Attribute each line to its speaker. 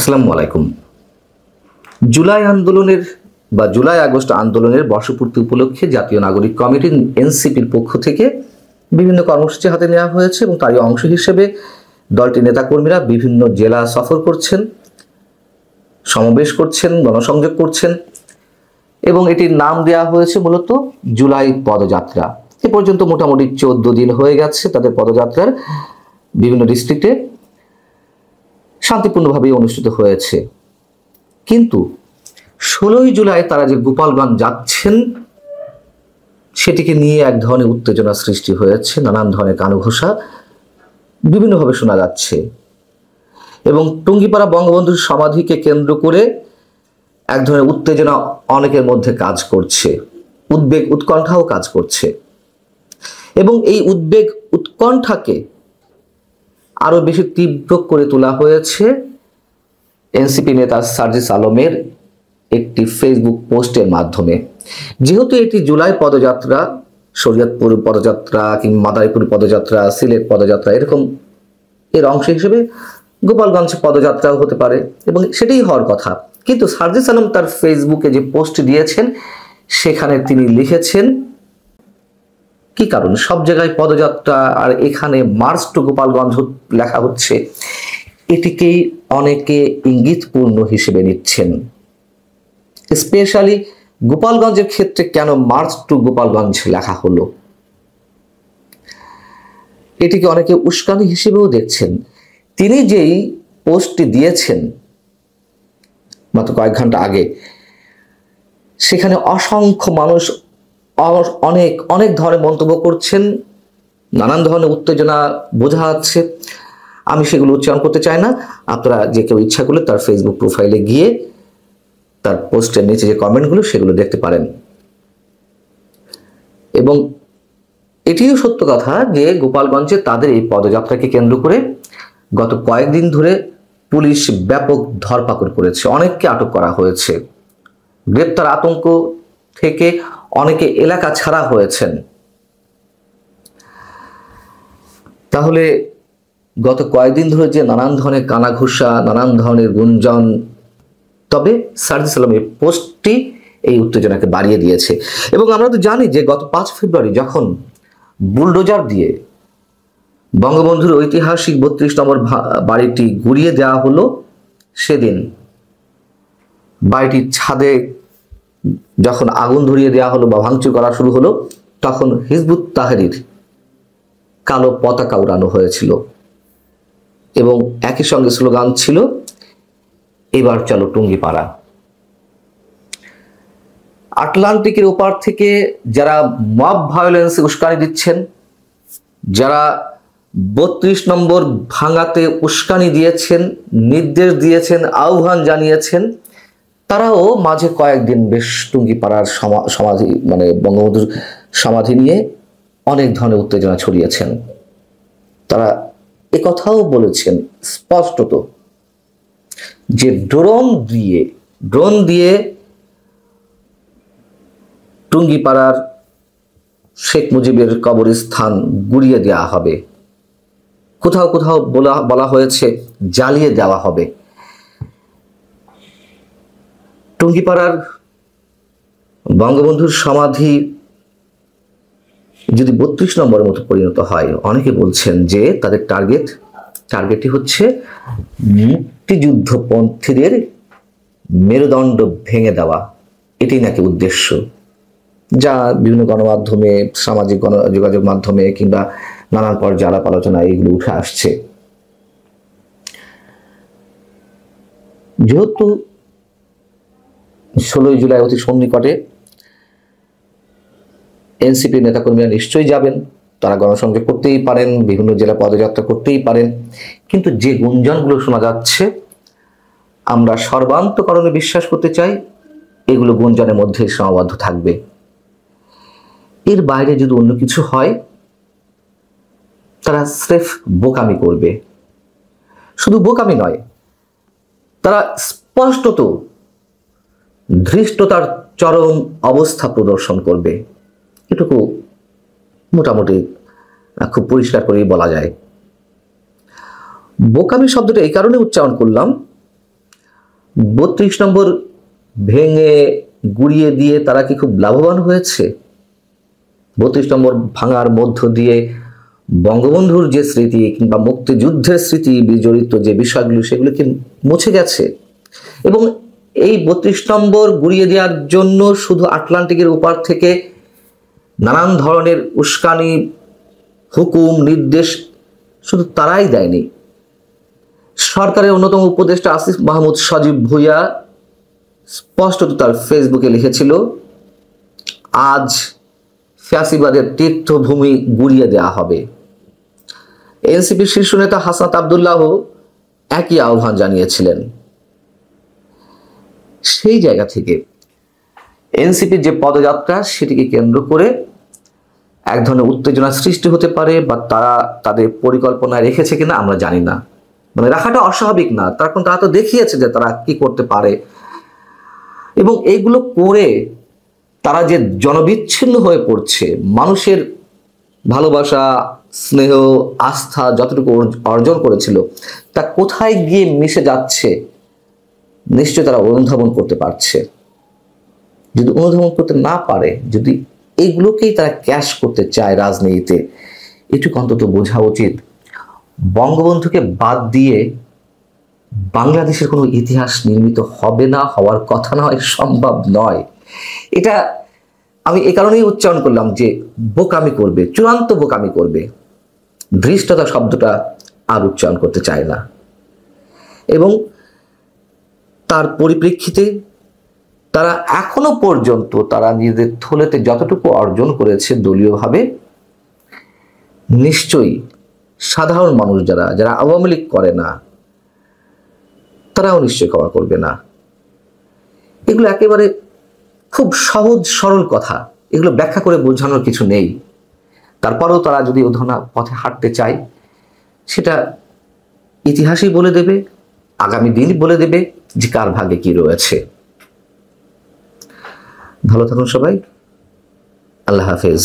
Speaker 1: আসসালামু আলাইকুম। জুলাই আন্দোলনের বা জুলাই আগস্ট আন্দোলনের বর্ষপূর্তি উপলক্ষে জাতীয় নাগরিক কমিটি এনসিপির পক্ষ থেকে বিভিন্ন কর্মসূচি হাতে নেওয়া হয়েছে এবং তারই অংশ হিসেবে দলটির নেতাকর্মীরা বিভিন্ন জেলা সফর করছেন, সমাবেশ করছেন, গণসংযোগ করছেন এবং এটির নাম দেওয়া হয়েছে মূলত জুলাই পদযাত্রা। এ পর্যন্ত মোটামুটি 14 দিন হয়ে গেছে তাদের পদযাত্রার। বিভিন্ন ডিস্ট্রিক্টে শান্তিপূর্ণভাবে অনুষ্ঠিত হয়েছে, কিন্তু 16ই জুলাই তারা যে গোপালগঞ্জ যাচ্ছেন সেটিকে নিয়ে এক ধরনের উত্তেজনা সৃষ্টি হয়েছে। নানান ধরনের কানুঘোষা বিভিন্নভাবে শোনা যাচ্ছে এবং টুঙ্গিপাড়া বঙ্গবন্ধুর সমাধিকে কেন্দ্র করে এক ধরনের উত্তেজনা অনেকের মধ্যে কাজ করছে, উদ্বেগ উৎকণ্ঠাও কাজ করছে এবং এই উদ্বেগ উৎকণ্ঠাকে আরো বেশি তীব্র করে তোলা হয়েছে এনসিপি নেতা সার্জিস আলমের একটি ফেসবুক পোস্টের মাধ্যমে। যেহেতু এটি জুলাই পদযাত্রা, শরীয়তপুর পদযাত্রা কিংবা মাদারীপুর পদযাত্রা, সিলেট পদযাত্রা এরকম এর অংশ হিসেবে গোপালগঞ্জ পদযাত্রাও হতে পারে এবং সেটাই হওয়ার কথা, কিন্তু সার্জিস আলম তার ফেসবুকে যে পোস্ট দিয়েছেন সেখানে তিনি লিখেছেন কি কারণ সব জায়গায় পদযাত্রা আর এখানে মার্চ টু গোপালগঞ্জ লেখা হচ্ছে, এটিকেই অনেকে ইঙ্গিতপূর্ণ হিসেবে নিচ্ছেন। স্পেশালি গোপালগঞ্জের ক্ষেত্রে কেন মার্চ টু গোপালগঞ্জ লেখা হলো, এটিকে অনেকে উস্কানি হিসেবেও দেখছেন। তিনি যেই পোস্টটি দিয়েছেন মাত্র কয়েক ঘন্টা আগে, সেখানে অসংখ্য মানুষ অনেক অনেক ধরনের মন্তব্য করছেন, নানান ধরনের উত্তেজনা বোঝা যাচ্ছে। আমি সেগুলো উচ্চারণ করতে চাই না। আপনারা যে কেউ ইচ্ছা করলে তার ফেসবুক প্রোফাইলে গিয়ে তার পোস্টের নিচে যে কমেন্টগুলো সেগুলো দেখতে পারেন। এবং এটিও সত্য কথা যে গোপালগঞ্জে তাদের এই পদযাত্রাকে কেন্দ্র করে গত কয়েকদিন ধরে পুলিশ ব্যাপক ধরপাকড় করেছে, অনেককে আটক করা হয়েছে, গ্রেপ্তার আতঙ্ক থেকে অনেকে এলাকা ছাড়া হয়েছেন। তাহলে গত কয়েকদিন ধরে যে নানান ধরনের কানাঘুষা, নানান ধরনের গুঞ্জন, তবে সার্জিস আলমের পোস্টটি এই উত্তেজনাকে বাড়িয়ে দিয়েছে। এবং আমরা তো জানি যে গত 5 ফেব্রুয়ারি যখন বুলডোজার দিয়ে বঙ্গবন্ধুর ঐতিহাসিক 32 নম্বর বাড়িটি গুড়িয়ে দেওয়া হলো, সেদিন বাড়িটির ছাদে যখন আগুন ধরিয়ে দেওয়া হলো বা ভাঙচুর করা শুরু হলো, তখন হিজবুত তাহরীর কালো পতাকা উড়ানো হয়েছিল এবং একই সঙ্গে স্লোগান ছিল এবার চলো টুঙ্গিপাড়া। আটলান্টিকের ওপার থেকে যারা মব ভায়োলেন্সে উস্কানি দিচ্ছেন, যারা 32 নম্বর ভাঙাতে উস্কানি দিয়েছেন, নির্দেশ দিয়েছেন, আহ্বান জানিয়েছেন, তারাও মাঝে কয়েকদিন বেশ টুঙ্গিপাড়ার সমাধি মানে বঙ্গবন্ধুর সমাধি নিয়ে অনেক ধরনের উত্তেজনা ছড়িয়েছেন। তারা একথাও বলেছেন স্পষ্টত যে ড্রোন দিয়ে টুঙ্গিপাড়ার শেখ মুজিবের কবরস্থান গুড়িয়ে দেওয়া হবে, কোথাও কোথাও বলা হয়েছে জ্বালিয়ে দেওয়া হবে। টুঙ্গিপাড়ার বঙ্গবন্ধুর সমাধি যদি 32 নম্বরের মতো পরিণত হয়, অনেকে বলছেন যে তাদের টার্গেটই হচ্ছে মুক্তিযুদ্ধপন্থীদের মেরুদণ্ড ভেঙে দেওয়া, এটাই নাকি উদ্দেশ্য, যা বিভিন্ন গণমাধ্যমে, সামাজিক যোগাযোগ মাধ্যমে কিংবা নানান পর্যায়ে আলাপ আলোচনায় এগুলো উঠে আসছে। যেহেতু 16ই জুলাই অতি সন্নিকটে, এনসিপি নেতাকর্মীরা নিশ্চয়ই যাবেন, তারা গণসংযোগ করতেই পারেন, বিভিন্ন জেলা পদযাত্রা করতেই পারেন, কিন্তু যে গুঞ্জনগুলো শোনা যাচ্ছে আমরা সর্বান্তকরণে বিশ্বাস করতে চাই এগুলো গুঞ্জনের মধ্যে সীমাবদ্ধ থাকবে। এর বাইরে যদি অন্য কিছু হয় তারা স্রেফ বোকামি করবে। শুধু বোকামি নয়, তারা স্পষ্টত ধৃষ্টতার চরম অবস্থা প্রদর্শন করবে, এটুকু মোটামুটি খুব পরিষ্কার করেই বলা যায়। বোকামি শব্দটা এই কারণে উচ্চারণ করলাম 32 নম্বর ভেঙে গুড়িয়ে দিয়ে তারা কি খুব লাভবান হয়েছে? 32 নম্বর ভাঙার মধ্য দিয়ে বঙ্গবন্ধুর যে স্মৃতি কিংবা মুক্তিযুদ্ধের স্মৃতি বিজড়িত যে বিষয়গুলো সেগুলো কি মুছে গেছে? এবং এই 32 নম্বর গুড়িয়ে দেওয়ার জন্য শুধু আটলান্টিকের ওপার থেকে নানান ধরনের উস্কানি, হুকুম, নির্দেশ শুধু তারাই দেয়নি। সরকারের অন্যতম উপদেষ্টা আসিফ মাহমুদ সজীব ভুঁইয়া স্পষ্টত তার ফেসবুকে লিখেছিল, আজ ফ্যাসিবাদের তীর্থভূমি গুড়িয়ে দেওয়া হবে। এনসিপির শীর্ষ নেতা হাসনাত আব্দুল্লাহ একই আহ্বান জানিয়েছিলেন। সেই জায়গা থেকে এনসিপির যে পদযাত্রা সেটিকে কেন্দ্র করে এক ধরনের উত্তেজনা সৃষ্টি হতে পারে, বা তারা তাদের পরিকল্পনা রেখেছে কিনা আমরা জানি না। মানে রাখাটা অস্বাভাবিক না, তার কারণ তারা তো দেখিয়েছে যে তারা কি করতে পারে, এবং এইগুলো করে তারা যে জনবিচ্ছিন্ন হয়ে পড়ছে, মানুষের ভালোবাসা, স্নেহ, আস্থা যতটুকু অর্জন করেছিল তা কোথায় গিয়ে মিশে যাচ্ছে নিশ্চয় তারা অনুধাবন করতে পারছে। যদি অনুধাবন করতে না পারে, যদি এইগুলোকেই তারা ক্যাশ করতে চায় রাজনীতিতে, এটুকু অন্তত বোঝা উচিত বঙ্গবন্ধুকে বাদ দিয়ে বাংলাদেশের কোনো ইতিহাস নির্মিত হবে না, হওয়ার কথা নয়, সম্ভব নয়। এটা আমি এ কারণেই উচ্চারণ করলাম যে বোকামি করবে, চূড়ান্ত বোকামি করবে। ধৃষ্টতা শব্দটা আর উচ্চারণ করতে চায় না। এবং তার পরিপ্রেক্ষিতে তারা এখনো পর্যন্ত তারা নিজেদের থলেতে যতটুকু অর্জন করেছে দলীয়ভাবে, নিশ্চয়ই সাধারণ মানুষ যারা আওয়ামী লীগ করে না তারাও নিশ্চয়ই ক্ষমা করবে না। এগুলো একেবারে খুব সহজ সরল কথা, এগুলো ব্যাখ্যা করে বোঝানোর কিছু নেই। তারপরেও তারা যদি অধুনা পথে হাঁটতে চায়, সেটা ইতিহাসই বলে দেবে, আগামী দিন বলে দেবে যে কার ভাগ্যে কি রয়েছে। ভালো থাকুন সবাই, আল্লাহ হাফেজ।